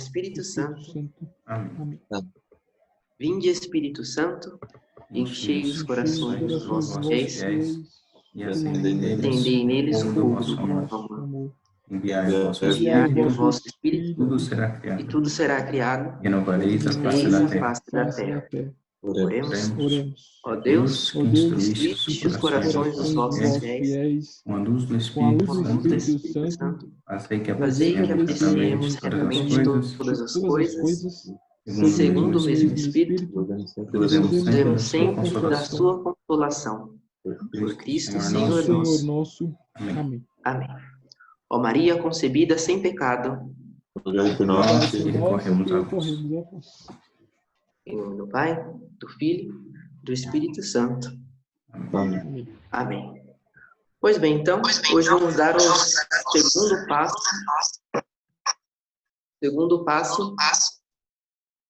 Espírito Santo. Amém. Vinde, Espírito Santo, enchei os corações dos vossos fiéis e acendei neles o fogo do vosso vosso amor. Enviai o vosso Enviai Espírito, o vosso Espírito, tudo será e criado, tudo será criado, e renovareis a e face eis da a terra. face da terra. Oremos. Oremos. Ó Deus, que instruíste instruíste os corações dos vossos fiéis, com a luz do com a luz Espírito do Santo, Espírito Santo, fazei que fazei que apreciemos apreciemos retamente todas as coisas, segundo o mesmo Espírito, gozemos sempre da sua consolação. Por Cristo, Senhor nosso. Amém. Amém. Ó Maria concebida sem pecado, Rogai por Nós nós. que recorremos a vós. em nome do Pai, do Filho, do Espírito Santo. Amém. Amém. Pois bem, então, hoje vamos dar o segundo passo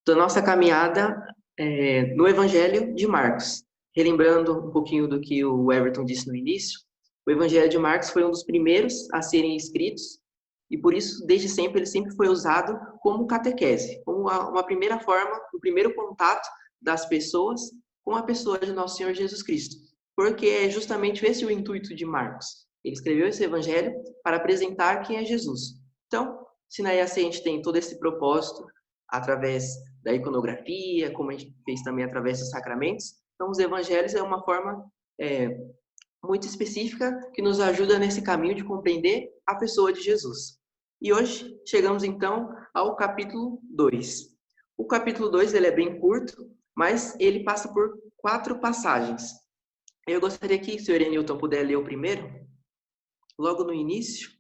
da nossa caminhada no Evangelho de Marcos. Relembrando um pouquinho do que o Everton disse no início, o Evangelho de Marcos foi um dos primeiros a serem escritos e por isso, desde sempre, ele sempre foi usado como catequese, como uma primeira forma, o primeiro contato das pessoas com a pessoa de Nosso Senhor Jesus Cristo. Porque é justamente esse o intuito de Marcos. Ele escreveu esse evangelho para apresentar quem é Jesus. Então, se na EAC a gente tem todo esse propósito, através da iconografia, como a gente fez também através dos sacramentos, então os evangelhos é uma forma muito específica que nos ajuda nesse caminho de compreender a pessoa de Jesus. E hoje chegamos então ao capítulo 2. O capítulo 2 ele é bem curto, mas ele passa por 4 passagens. Eu gostaria que o senhor Enilton puder ler o primeiro, logo no início,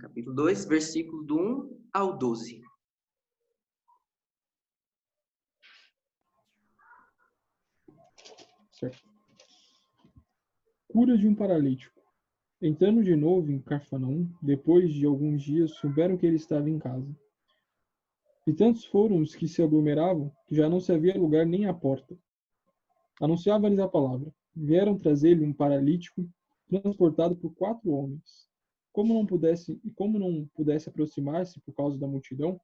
capítulo 2, versículo do 1 ao 12. Certo. Cura de um paralítico. Entrando de novo em Cafarnaum, depois de alguns dias, souberam que ele estava em casa. E tantos foram os que se aglomeravam, que já não se havia lugar nem à porta. Anunciava-lhes a palavra. Vieram trazer-lhe um paralítico, transportado por 4 homens. Como não pudesse aproximar-se por causa da multidão,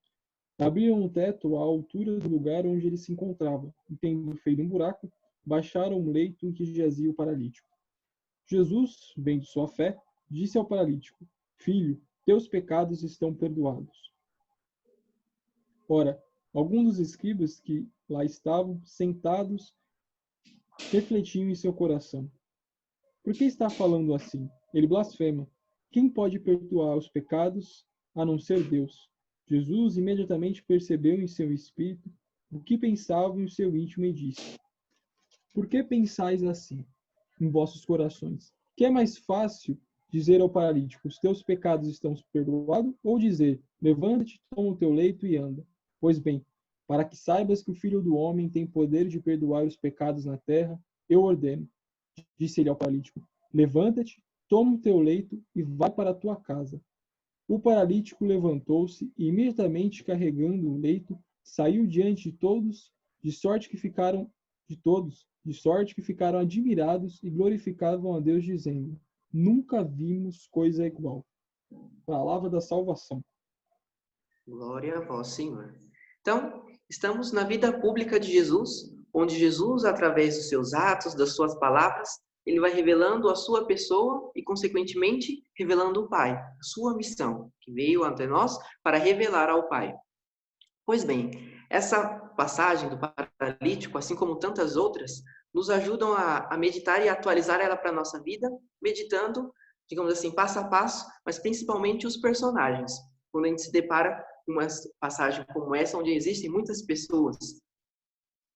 abriram o teto à altura do lugar onde ele se encontrava, e tendo feito um buraco, baixaram o leito em que jazia o paralítico. Jesus, vendo sua fé, disse ao paralítico: Filho, teus pecados estão perdoados. Ora, alguns dos escribas que lá estavam sentados refletiam em seu coração: Por que está falando assim? Ele blasfema. Quem pode perdoar os pecados a não ser Deus? Jesus imediatamente percebeu em seu espírito o que pensavam em seu íntimo e disse: Por que pensais assim em vossos corações? Que é mais fácil dizer ao paralítico: os teus pecados estão perdoados, ou dizer: levanta-te, toma o teu leito e anda? Pois bem, para que saibas que o Filho do Homem tem poder de perdoar os pecados na terra, eu ordeno, disse ele ao paralítico: levanta-te, toma o teu leito e vai para a tua casa. O paralítico levantou-se e, imediatamente carregando o leito, saiu diante de todos, de sorte que ficaram admirados e glorificavam a Deus, dizendo: Nunca vimos coisa igual. Palavra da salvação. Glória a vós, Senhor. Então, estamos na vida pública de Jesus, onde Jesus, através dos seus atos, das suas palavras, ele vai revelando a sua pessoa e, consequentemente, revelando o Pai, a sua missão, que veio ante nós para revelar ao Pai. Pois bem, essa passagem do paralítico, assim como tantas outras, nos ajudam a meditar e atualizar ela para a nossa vida, meditando, digamos assim, passo a passo, mas principalmente os personagens. Quando a gente se depara com uma passagem como essa, onde existem muitas pessoas.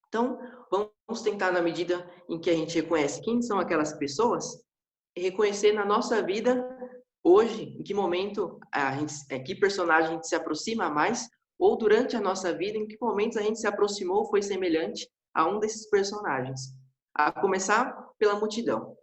Então, vamos tentar, na medida em que a gente reconhece quem são aquelas pessoas, reconhecer na nossa vida, hoje, em que momento, que personagem a gente se aproxima mais, ou durante a nossa vida, em que momentos a gente se aproximou, foi semelhante a um desses personagens. A começar pela multidão.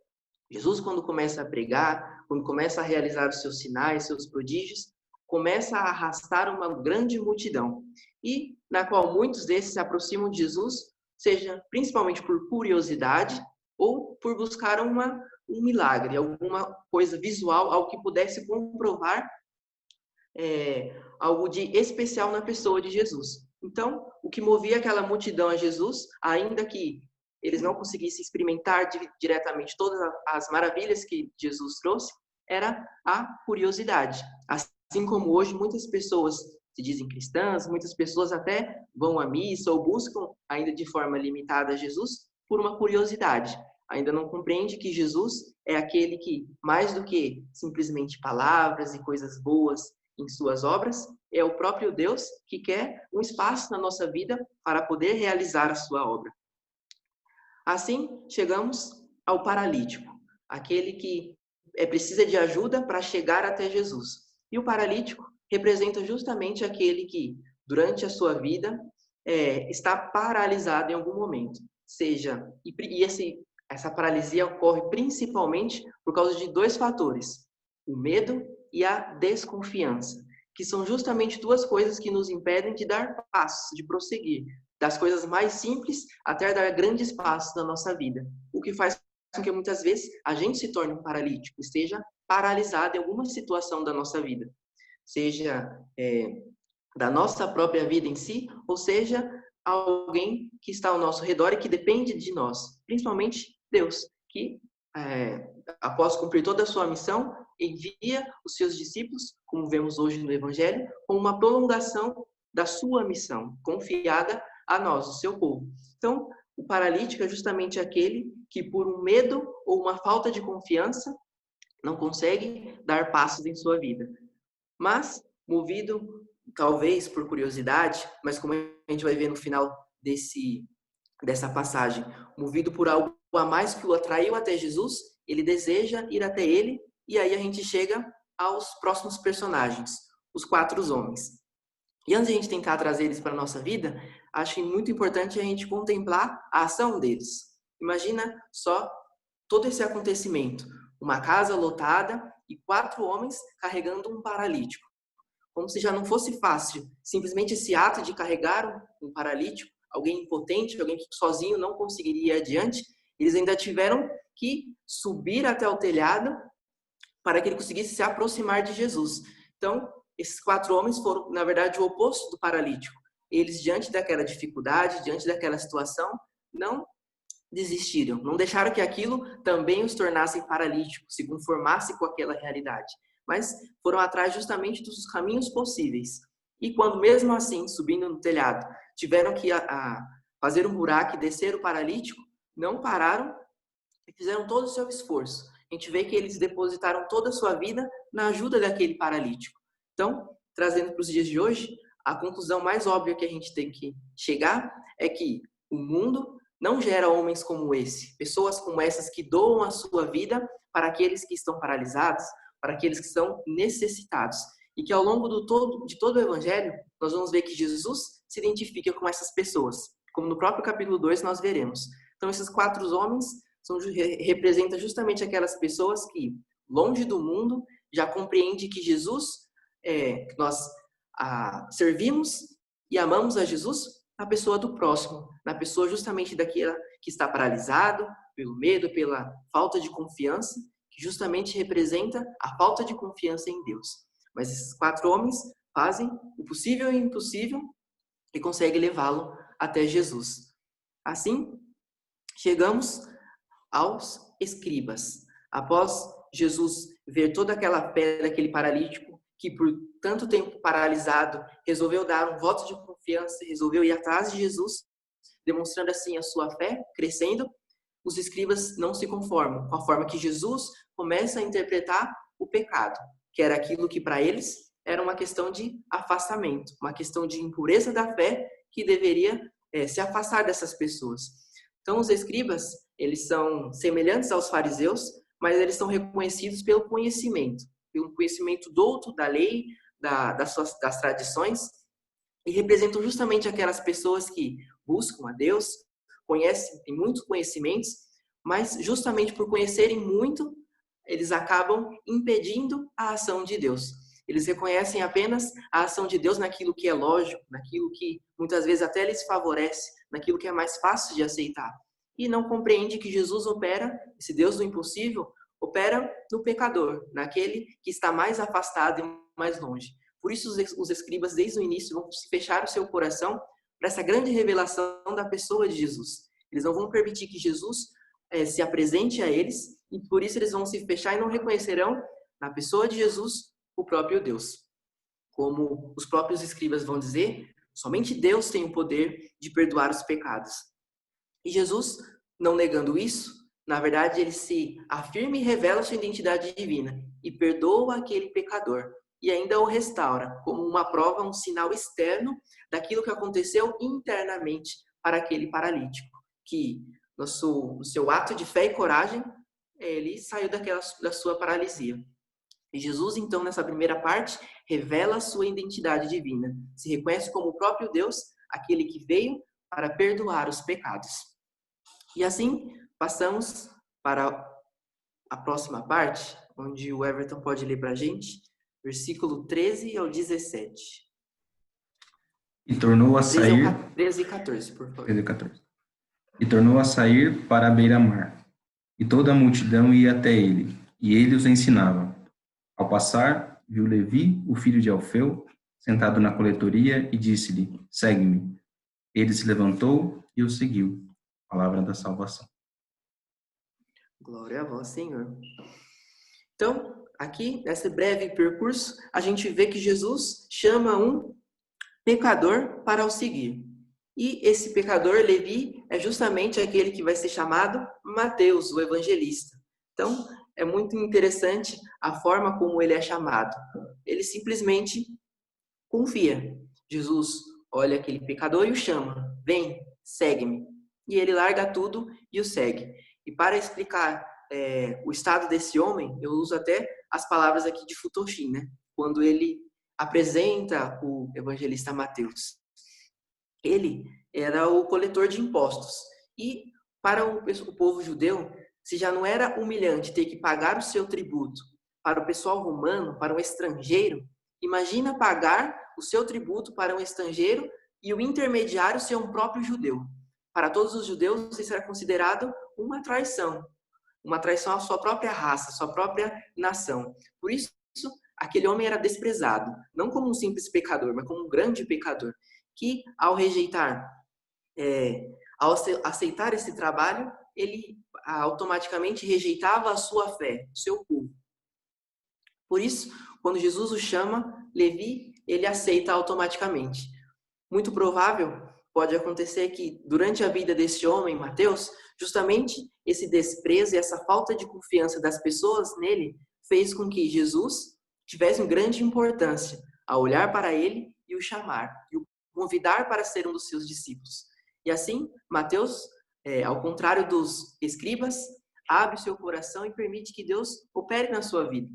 Jesus, quando começa a pregar, quando começa a realizar os seus sinais, seus prodígios, começa a arrastar uma grande multidão, e na qual muitos desses se aproximam de Jesus, seja principalmente por curiosidade ou por buscar um milagre, alguma coisa visual, algo que pudesse comprovar algo de especial na pessoa de Jesus. Então, o que movia aquela multidão a Jesus, ainda que eles não conseguissem experimentar diretamente todas as maravilhas que Jesus trouxe, era a curiosidade. Assim como hoje muitas pessoas se dizem cristãs, muitas pessoas até vão à missa ou buscam, ainda de forma limitada, Jesus por uma curiosidade. Ainda não compreende que Jesus é aquele que, mais do que simplesmente palavras e coisas boas em suas obras, é o próprio Deus que quer um espaço na nossa vida para poder realizar a sua obra. Assim, chegamos ao paralítico, aquele que precisa de ajuda para chegar até Jesus. E o paralítico representa justamente aquele que, durante a sua vida, está paralisado em algum momento. Essa paralisia ocorre principalmente por causa de 2 fatores: o medo e a desconfiança, que são justamente 2 coisas que nos impedem de dar passos, de prosseguir, das coisas mais simples até dar grandes passos na nossa vida, o que faz com que muitas vezes a gente se torne um paralítico, esteja paralisado em alguma situação da nossa vida, seja da nossa própria vida em si, ou seja, alguém que está ao nosso redor e que depende de nós, principalmente Deus, que após cumprir toda a sua missão, envia os seus discípulos, como vemos hoje no Evangelho, como uma prolongação da sua missão, confiada a nós, o seu povo. Então, o paralítico é justamente aquele que, por um medo ou uma falta de confiança, não consegue dar passos em sua vida. Mas, movido talvez por curiosidade, mas como a gente vai ver no final dessa passagem, movido por algo a mais que o atraiu até Jesus, ele deseja ir até ele, e aí a gente chega aos próximos personagens, os 4 homens. E antes de a gente tentar trazer eles para a nossa vida, acho muito importante a gente contemplar a ação deles. Imagina só todo esse acontecimento, uma casa lotada e 4 homens carregando um paralítico. Como se já não fosse fácil, simplesmente esse ato de carregar um paralítico, alguém impotente, alguém que sozinho não conseguiria ir adiante, eles ainda tiveram que subir até o telhado para que ele conseguisse se aproximar de Jesus. Então, esses 4 homens foram, na verdade, o oposto do paralítico. Eles, diante daquela dificuldade, diante daquela situação, não desistiram, não deixaram que aquilo também os tornasse paralíticos, se conformasse com aquela realidade, mas foram atrás justamente dos caminhos possíveis. E quando, mesmo assim, subindo no telhado, tiveram que fazer um buraco e descer o paralítico, não pararam e fizeram todo o seu esforço. A gente vê que eles depositaram toda a sua vida na ajuda daquele paralítico. Então, trazendo para os dias de hoje, a conclusão mais óbvia que a gente tem que chegar é que o mundo não gera homens como esse, pessoas como essas que doam a sua vida para aqueles que estão paralisados, para aqueles que são necessitados. E que ao longo de todo o Evangelho, nós vamos ver que Jesus se identifica com essas pessoas, como no próprio capítulo 2 nós veremos. Então, esses 4 homens representam justamente aquelas pessoas que, longe do mundo, já compreendem que Jesus, que nós servimos e amamos a Jesus na pessoa do próximo, na pessoa justamente daquele que está paralisado pelo medo, pela falta de confiança, que justamente representa a falta de confiança em Deus. Mas esses 4 homens fazem o possível e o impossível e conseguem levá-lo até Jesus. Assim, chegamos aos escribas. Após Jesus ver toda aquela fé daquele paralítico que por tanto tempo paralisado resolveu dar um voto de confiança, resolveu ir atrás de Jesus, demonstrando assim a sua fé, crescendo, os escribas não se conformam com a forma que Jesus começa a interpretar o pecado, que era aquilo que para eles era uma questão de afastamento, uma questão de impureza da fé que deveria se afastar dessas pessoas. Então, os escribas, eles são semelhantes aos fariseus, mas eles são reconhecidos pelo conhecimento douto da lei, das tradições, e representam justamente aquelas pessoas que buscam a Deus, têm muitos conhecimentos, mas justamente por conhecerem muito, eles acabam impedindo a ação de Deus. Eles reconhecem apenas a ação de Deus naquilo que é lógico, naquilo que muitas vezes até lhes favorece, naquilo que é mais fácil de aceitar. E não compreende que Jesus opera, esse Deus do impossível, opera no pecador, naquele que está mais afastado e mais longe. Por isso os escribas, desde o início, vão fechar o seu coração para essa grande revelação da pessoa de Jesus. Eles não vão permitir que Jesus se apresente a eles, e por isso eles vão se fechar e não reconhecerão na pessoa de Jesus o próprio Deus. Como os próprios escribas vão dizer, somente Deus tem o poder de perdoar os pecados. E Jesus, não negando isso, na verdade, ele se afirma e revela sua identidade divina e perdoa aquele pecador e ainda o restaura como uma prova, um sinal externo daquilo que aconteceu internamente para aquele paralítico, que no seu ato de fé e coragem, ele saiu da sua paralisia. E Jesus, então, nessa primeira parte, revela a sua identidade divina, se reconhece como o próprio Deus, aquele que veio para perdoar os pecados. E assim, passamos para a próxima parte, onde o Everton pode ler para a gente, versículo 13 ao 17. E tornou a sair... 13 e 14, por favor. 13 e 14. E tornou a sair para a beira-mar. E toda a multidão ia até ele, e ele os ensinava. Ao passar, viu Levi, o filho de Alfeu, sentado na coletoria, e disse-lhe, segue-me. Ele se levantou e o seguiu. Palavra da salvação. Glória a vós, Senhor. Então, aqui, nesse breve percurso, a gente vê que Jesus chama um pecador para o seguir. E esse pecador, Levi, é justamente aquele que vai ser chamado Mateus, o evangelista. Então, é muito interessante a forma como ele é chamado. Ele simplesmente confia. Jesus olha aquele pecador e o chama. Vem, segue-me. E ele larga tudo e o segue. E para explicar o estado desse homem, eu uso até as palavras aqui de Futoshi, né? Quando ele apresenta o evangelista Mateus. Ele era o coletor de impostos. E para o povo judeu, se já não era humilhante ter que pagar o seu tributo para o pessoal romano, para um estrangeiro, imagina pagar o seu tributo para um estrangeiro e o intermediário ser um próprio judeu. Para todos os judeus, isso era considerado uma traição à sua própria raça, à sua própria nação. Por isso, aquele homem era desprezado, não como um simples pecador, mas como um grande pecador, que ao aceitar esse trabalho, ele automaticamente rejeitava a sua fé, o seu povo. Por isso, quando Jesus o chama, Levi, ele aceita automaticamente. Muito provável pode acontecer que durante a vida desse homem, Mateus, justamente esse desprezo e essa falta de confiança das pessoas nele fez com que Jesus tivesse uma grande importância ao olhar para ele e o chamar, e o convidar para ser um dos seus discípulos. E assim, Mateus, ao contrário dos escribas, abre seu coração e permite que Deus opere na sua vida.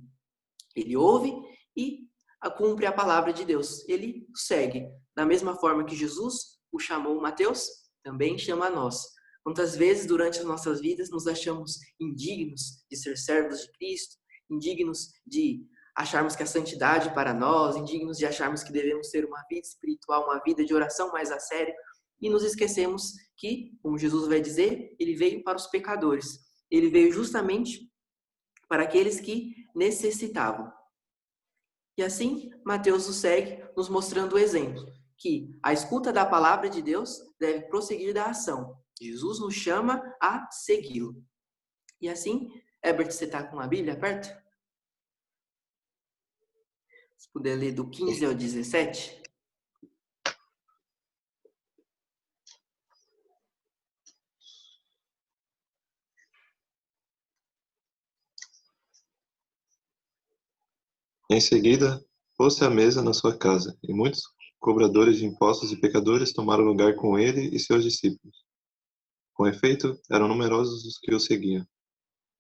Ele ouve e cumpre a palavra de Deus. Ele segue. Da mesma forma que Jesus o chamou Mateus, também chama a nós. Quantas vezes durante as nossas vidas nos achamos indignos de ser servos de Cristo, indignos de acharmos que a santidade para nós, indignos de acharmos que devemos ter uma vida espiritual, uma vida de oração mais a sério, e nos esquecemos que, como Jesus vai dizer, ele veio para os pecadores. Ele veio justamente para aqueles que necessitavam. E assim, Mateus o segue, nos mostrando o exemplo, que a escuta da palavra de Deus deve prosseguir da ação. Jesus nos chama a segui-lo. E assim, Herbert, você está com a Bíblia perto? Se puder ler do 15 ao 17. Em seguida, pôs-se à mesa na sua casa, e muitos cobradores de impostos e pecadores tomaram lugar com ele e seus discípulos. Com efeito, eram numerosos os que o seguiam.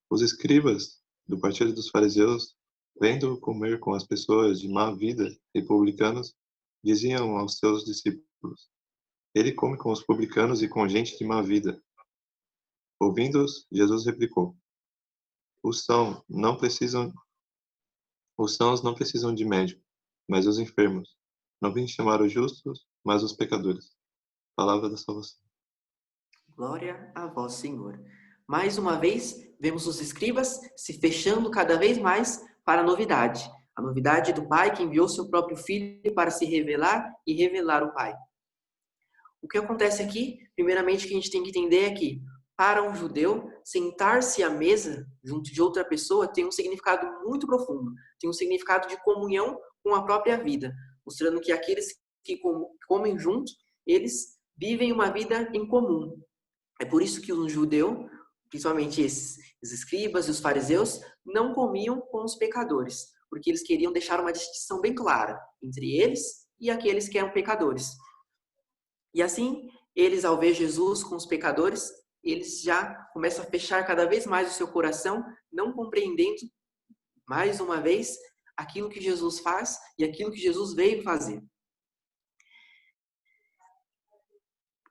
Os escribas do partido dos fariseus, vendo-o comer com as pessoas de má vida e publicanos, diziam aos seus discípulos: ele come com os publicanos e com gente de má vida. Ouvindo-os, Jesus replicou: os sãos não precisam de médico, mas os enfermos. Não vim chamar os justos, mas os pecadores. Palavra da salvação. Glória a vós, Senhor. Mais uma vez, vemos os escribas se fechando cada vez mais para a novidade. A novidade do Pai que enviou seu próprio Filho para se revelar e revelar o Pai. O que acontece aqui, primeiramente, que a gente tem que entender é que, para um judeu, sentar-se à mesa junto de outra pessoa tem um significado muito profundo, tem um significado de comunhão com a própria vida, mostrando que aqueles que comem juntos, eles vivem uma vida em comum. É por isso que um judeu, principalmente os escribas e os fariseus, não comiam com os pecadores, porque eles queriam deixar uma distinção bem clara entre eles e aqueles que eram pecadores. E assim, eles, ao ver Jesus com os pecadores, eles já começam a fechar cada vez mais o seu coração, não compreendendo, mais uma vez, aquilo que Jesus faz e aquilo que Jesus veio fazer.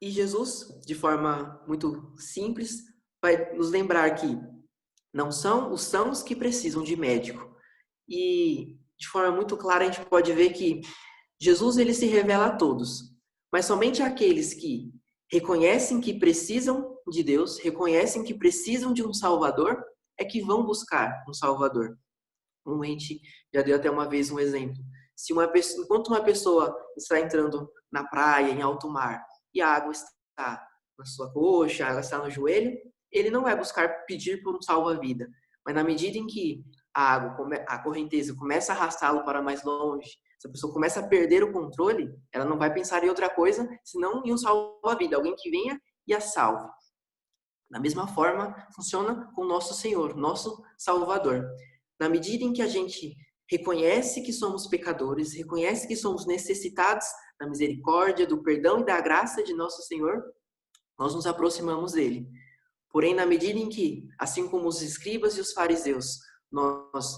E Jesus, de forma muito simples, vai nos lembrar que não são os sãos que precisam de médico. E, de forma muito clara, a gente pode ver que Jesus ele se revela a todos, mas somente aqueles que reconhecem que precisam de Deus, reconhecem que precisam de um Salvador, é que vão buscar um Salvador. Como a gente já deu até uma vez um exemplo. Enquanto uma pessoa está entrando na praia, em alto mar, e a água está na sua coxa, a água está no joelho, ele não vai buscar pedir por um salva-vida. Mas na medida em que a correnteza começa a arrastá-lo para mais longe, se a pessoa começa a perder o controle, ela não vai pensar em outra coisa, senão em um salva-vida, alguém que venha e a salve. Da mesma forma, funciona com o nosso Senhor, nosso Salvador. Na medida em que a gente reconhece que somos pecadores, reconhece que somos necessitados da misericórdia, do perdão e da graça de nosso Senhor, nós nos aproximamos dele. Porém, na medida em que, assim como os escribas e os fariseus, nós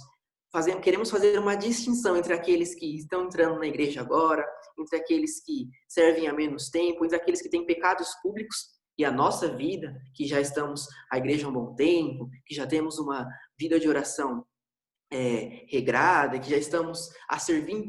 queremos fazer uma distinção entre aqueles que estão entrando na igreja agora, entre aqueles que servem há menos tempo, entre aqueles que têm pecados públicos, e a nossa vida, que já estamos à igreja há um bom tempo, que já temos uma vida de oração regrada, que já estamos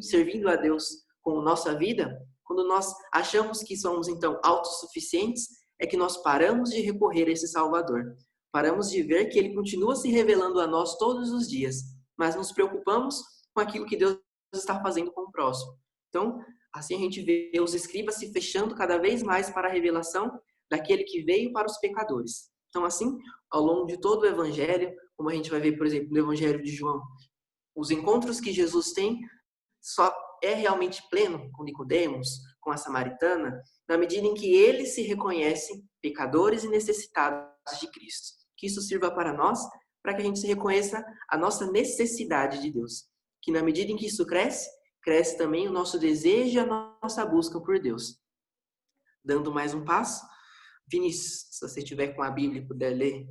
servindo a Deus com nossa vida, quando nós achamos que somos então autossuficientes, é que nós paramos de recorrer a esse Salvador. Paramos de ver que ele continua se revelando a nós todos os dias, mas nos preocupamos com aquilo que Deus está fazendo com o próximo. Então, assim a gente vê os escribas se fechando cada vez mais para a revelação daquele que veio para os pecadores. Então, assim, ao longo de todo o Evangelho, como a gente vai ver, por exemplo, no Evangelho de João, os encontros que Jesus tem só é realmente pleno com Nicodemos, com a samaritana, na medida em que eles se reconhecem pecadores e necessitados de Cristo. Que isso sirva para nós, para que a gente se reconheça a nossa necessidade de Deus. Que na medida em que isso cresce, cresce também o nosso desejo e a nossa busca por Deus. Dando mais um passo, Vinícius, se você estiver com a Bíblia e puder ler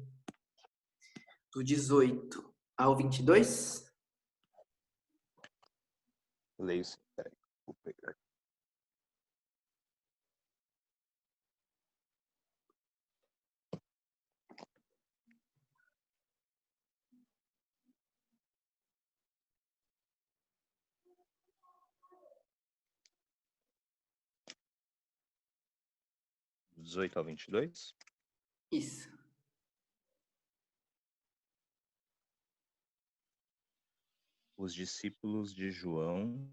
do 18 ao 22. Leio sim, peraí. Vou pegar aqui. Do 18 ao 22? Isso. Os discípulos de João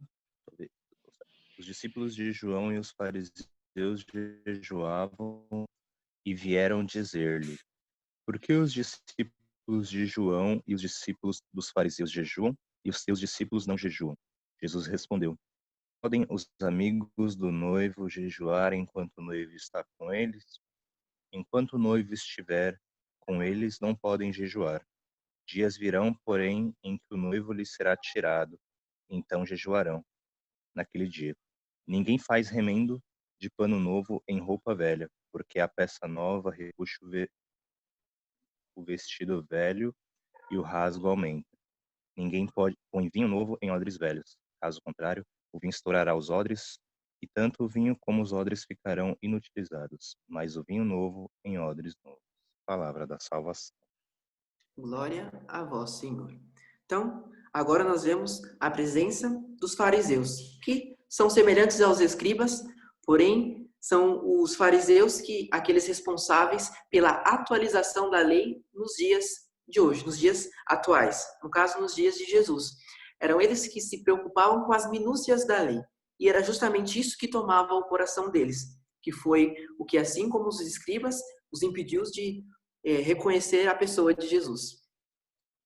e os fariseus jejuavam e vieram dizer-lhe: por que os discípulos de João e os discípulos dos fariseus jejuam e os seus discípulos não jejuam? Jesus respondeu: podem os amigos do noivo jejuar enquanto o noivo está com eles? Enquanto o noivo estiver com eles, não podem jejuar. Dias virão, porém, em que o noivo lhes será tirado, então jejuarão. Naquele dia, ninguém faz remendo de pano novo em roupa velha, porque a peça nova repuxa o vestido velho e o rasgo aumenta. Ninguém põe vinho novo em odres velhos. Caso contrário, o vinho estourará os odres, e tanto o vinho como os odres ficarão inutilizados, mas o vinho novo em odres novos. Palavra da salvação. Glória a vós, Senhor. Então, agora nós vemos a presença dos fariseus, que são semelhantes aos escribas, porém são os fariseus aqueles responsáveis pela atualização da lei nos dias de hoje, nos dias atuais, no caso, nos dias de Jesus. Eram eles que se preocupavam com as minúcias da lei. E era justamente isso que tomava o coração deles, que foi o que, assim como os escribas, os impediu de reconhecer a pessoa de Jesus.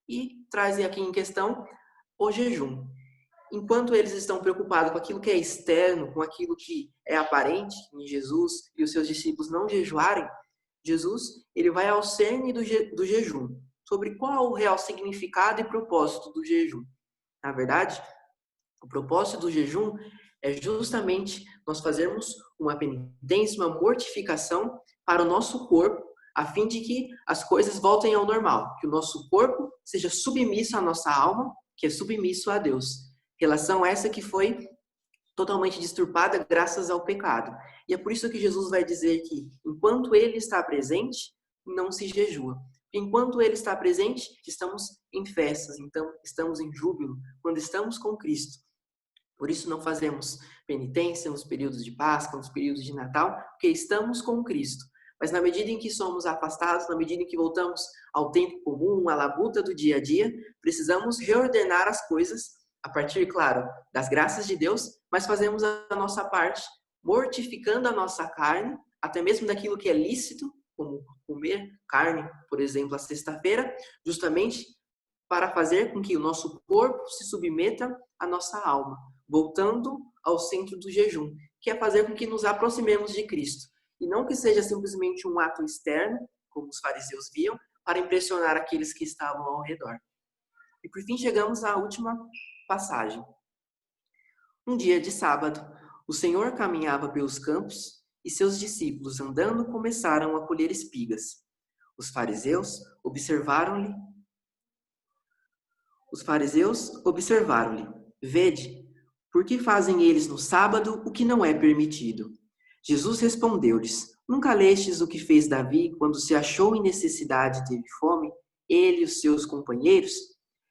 E traz aqui em questão o jejum. Enquanto eles estão preocupados com aquilo que é externo, com aquilo que é aparente em Jesus e os seus discípulos não jejuarem, Jesus ele vai ao cerne do jejum, sobre qual o real significado e propósito do jejum. Na verdade, o propósito do jejum é justamente nós fazermos uma penitência, uma mortificação para o nosso corpo, a fim de que as coisas voltem ao normal, que o nosso corpo seja submisso à nossa alma, que é submisso a Deus. Relação essa que foi totalmente disturpada graças ao pecado. E é por isso que Jesus vai dizer que, enquanto Ele está presente, não se jejua. Enquanto Ele está presente, estamos em festas, então estamos em júbilo, quando estamos com Cristo. Por isso não fazemos penitência nos períodos de Páscoa, nos períodos de Natal, porque estamos com Cristo. Mas na medida em que somos afastados, na medida em que voltamos ao tempo comum, à labuta do dia a dia, precisamos reordenar as coisas, a partir, claro, das graças de Deus, mas fazemos a nossa parte, mortificando a nossa carne, até mesmo daquilo que é lícito, como comer carne, por exemplo, à sexta-feira, justamente para fazer com que o nosso corpo se submeta à nossa alma, voltando ao centro do jejum, que é fazer com que nos aproximemos de Cristo. E não que seja simplesmente um ato externo, como os fariseus viam, para impressionar aqueles que estavam ao redor. E por fim chegamos à última passagem. Um dia de sábado, o Senhor caminhava pelos campos e seus discípulos, andando, começaram a colher espigas. Os fariseus observaram-lhe. Vede, por que fazem eles no sábado o que não é permitido? Jesus respondeu-lhes, nunca lestes o que fez Davi quando se achou em necessidade e teve fome, ele e os seus companheiros?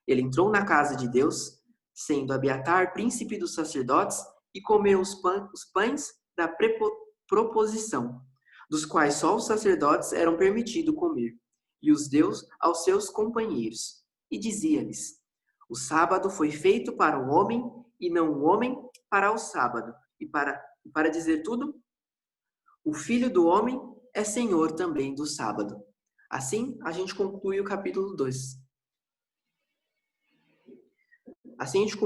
Ele entrou na casa de Deus, sendo Abiatar príncipe dos sacerdotes, e comeu os pães da proposição, dos quais só os sacerdotes eram permitidos comer, e os deu aos seus companheiros. E dizia-lhes, o sábado foi feito para o homem, e não o homem para o sábado. E para dizer tudo, o Filho do Homem é Senhor também do sábado. Assim, a gente conclui o capítulo 2. Assim, a gente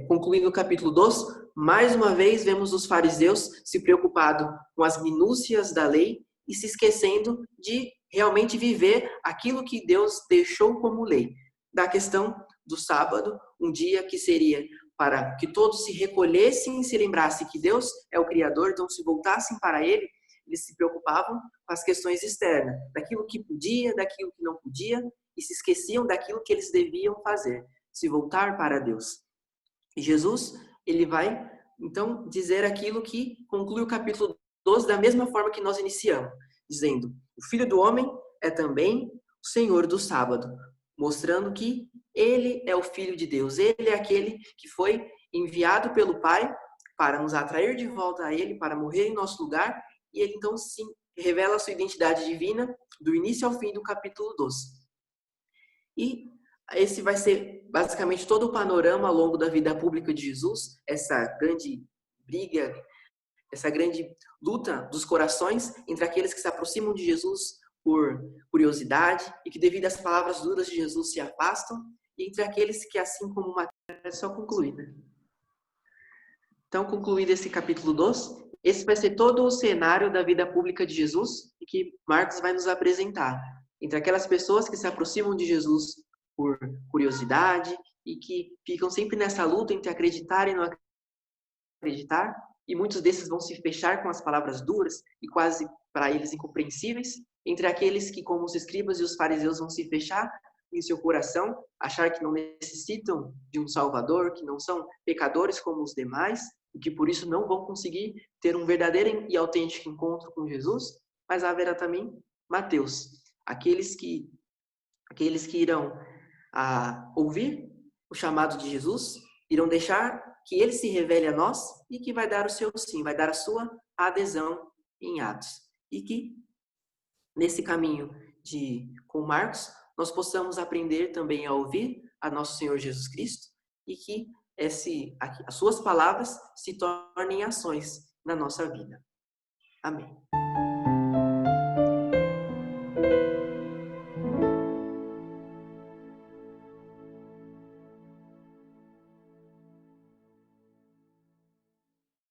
concluindo o capítulo 2, mais uma vez vemos os fariseus se preocupados com as minúcias da lei e se esquecendo de realmente viver aquilo que Deus deixou como lei. Da questão do sábado, um dia que seria para que todos se recolhessem e se lembrassem que Deus é o Criador, então se voltassem para Ele, eles se preocupavam com as questões externas, daquilo que podia, daquilo que não podia, e se esqueciam daquilo que eles deviam fazer, se voltar para Deus. E Jesus, ele vai, então, dizer aquilo que conclui o capítulo 12 da mesma forma que nós iniciamos, dizendo, o Filho do Homem é também o Senhor do sábado, mostrando que Ele é o Filho de Deus, Ele é aquele que foi enviado pelo Pai para nos atrair de volta a Ele, para morrer em nosso lugar, e Ele então sim revela a sua identidade divina do início ao fim do capítulo 12. E esse vai ser basicamente todo o panorama ao longo da vida pública de Jesus, essa grande briga, essa grande luta dos corações entre aqueles que se aproximam de Jesus por curiosidade e que devido às palavras duras de Jesus se afastam, e entre aqueles que, assim como Mateus, é só concluir, né? Então, concluído esse capítulo 2, esse vai ser todo o cenário da vida pública de Jesus e que Marcos vai nos apresentar. Entre aquelas pessoas que se aproximam de Jesus por curiosidade e que ficam sempre nessa luta entre acreditar e não acreditar, e muitos desses vão se fechar com as palavras duras e quase para eles incompreensíveis, entre aqueles que, como os escribas e os fariseus, vão se fechar em seu coração, achar que não necessitam de um Salvador, que não são pecadores como os demais, e que por isso não vão conseguir ter um verdadeiro e autêntico encontro com Jesus, mas haverá também Mateus, aqueles que irão ouvir o chamado de Jesus, irão deixar que ele se revele a nós e que vai dar o seu sim, vai dar a sua adesão em Atos. E que nesse caminho com Marcos, nós possamos aprender também a ouvir a nosso Senhor Jesus Cristo e que as suas palavras se tornem ações na nossa vida. Amém.